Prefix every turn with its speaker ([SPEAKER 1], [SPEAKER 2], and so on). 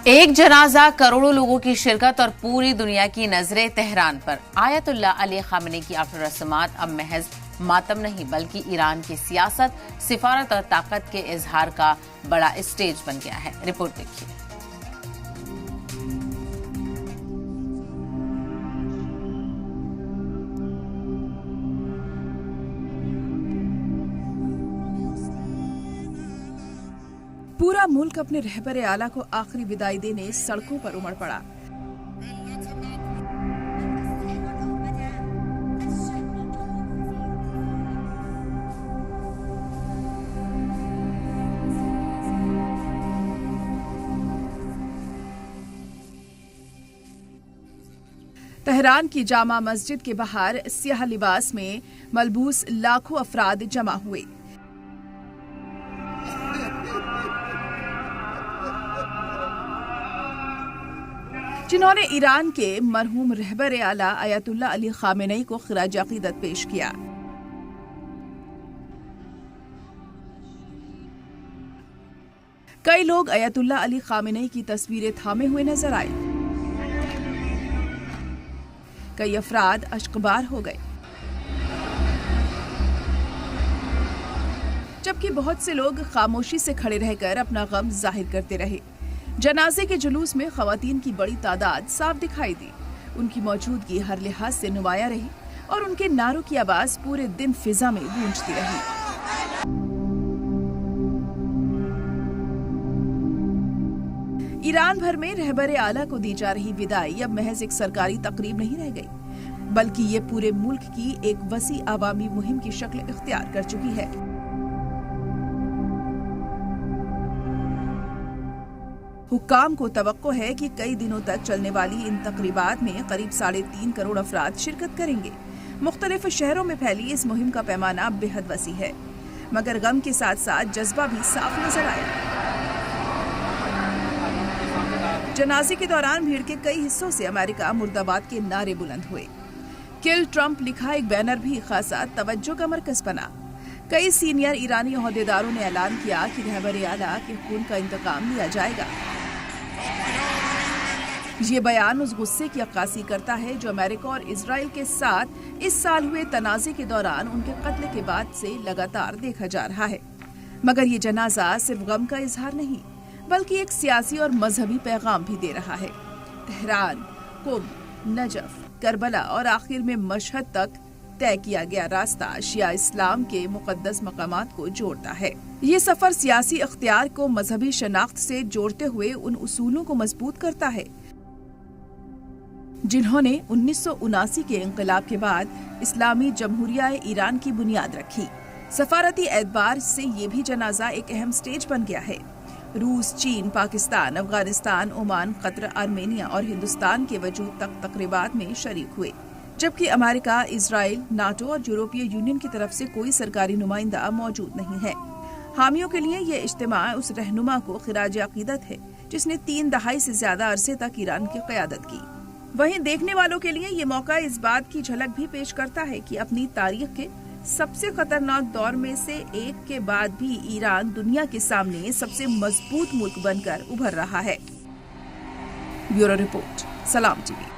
[SPEAKER 1] ایک جنازہ، کروڑوں لوگوں کی شرکت اور پوری دنیا کی نظریں تہران پر۔ آیت اللہ علی خامنئی کی آخری رسومات اب محض ماتم نہیں بلکہ ایران کی سیاست، سفارت اور طاقت کے اظہار کا بڑا اسٹیج بن گیا ہے۔ رپورٹ دیکھیے۔
[SPEAKER 2] پورا ملک اپنے رہبر اعلیٰ کو آخری وداعی دینے سڑکوں پر امڑ پڑا۔ تہران کی جامع مسجد کے باہر سیاہ لباس میں ملبوس لاکھوں افراد جمع ہوئے۔ جنہوں نے ایران کے مرحوم رہبر اعلیٰ آیت اللہ علی خامنئی کو خراج عقیدت پیش کیا۔ کئی لوگ آیت اللہ علی خامنئی کی تصویریں تھامے ہوئے نظر آئے۔ کئی افراد اشکبار ہو گئے، جبکہ بہت سے لوگ خاموشی سے کھڑے رہ کر اپنا غم ظاہر کرتے رہے۔ جنازے کے جلوس میں خواتین کی بڑی تعداد صاف دکھائی دی۔ ان کی موجودگی ہر لحاظ سے نمایاں رہی اور ان کے نعروں کی آواز پورے دن فضا میں گونجتی رہی۔ ایران بھر میں رہبر اعلیٰ کو دی جا رہی وداعی اب محض ایک سرکاری تقریب نہیں رہ گئی، بلکہ یہ پورے ملک کی ایک وسیع عوامی مہم کی شکل اختیار کر چکی ہے۔ حکام کو توقع ہے کہ کئی دنوں تک چلنے والی ان تقریبات میں قریب 3.5 کروڑ افراد شرکت کریں گے۔ مختلف شہروں میں پھیلی اس مہم کا پیمانہ بے حد وسیع ہے، مگر غم کے ساتھ ساتھ جذبہ بھی صاف نظر آیا۔ جنازے کے دوران بھیڑ کے کئی حصوں سے امریکہ مرد آباد کے نعرے بلند ہوئے۔ کل ٹرمپ لکھا ایک بینر بھی خاصا توجہ کا مرکز بنا۔ کئی سینئر ایرانی عہدیداروں نے اعلان کیا کہ رہبر اعلیٰ کے خون کا انتقام لیا جائے گا۔ یہ بیان اس غصے کی عکاسی کرتا ہے جو امریکہ اور اسرائیل کے ساتھ اس سال ہوئے تنازع کے دوران ان کے قتل کے بعد سے لگاتار دیکھا جا رہا ہے۔ مگر یہ جنازہ صرف غم کا اظہار نہیں بلکہ ایک سیاسی اور مذہبی پیغام بھی دے رہا ہے۔ تہران، قم، نجف، کربلا اور آخر میں مشہد تک طے کیا گیا راستہ شیعہ اسلام کے مقدس مقامات کو جوڑتا ہے۔ یہ سفر سیاسی اختیار کو مذہبی شناخت سے جوڑتے ہوئے ان اصولوں کو مضبوط کرتا ہے جنہوں نے 1979 کے انقلاب کے بعد اسلامی جمہوریہ ایران کی بنیاد رکھی۔ سفارتی اعتبار سے یہ بھی جنازہ ایک اہم سٹیج بن گیا ہے۔ روس، چین، پاکستان، افغانستان، عمان، قطر، آرمینیا اور ہندوستان کے وجود تک تقریبات میں شریک ہوئے، جبکہ امریکہ، اسرائیل، ناٹو اور یورپی یونین کی طرف سے کوئی سرکاری نمائندہ موجود نہیں ہے۔ حامیوں کے لیے یہ اجتماع اس رہنما کو خراج عقیدت ہے جس نے 3 دہائی سے زیادہ عرصے تک ایران کی قیادت کی۔ وہیں دیکھنے والوں کے لیے یہ موقع اس بات کی جھلک بھی پیش کرتا ہے کہ اپنی تاریخ کے سب سے خطرناک دور میں سے ایک کے بعد بھی ایران دنیا کے سامنے سب سے مضبوط ملک بن کر ابھر رہا ہے۔ بیورو رپورٹ، سلام ٹی وی۔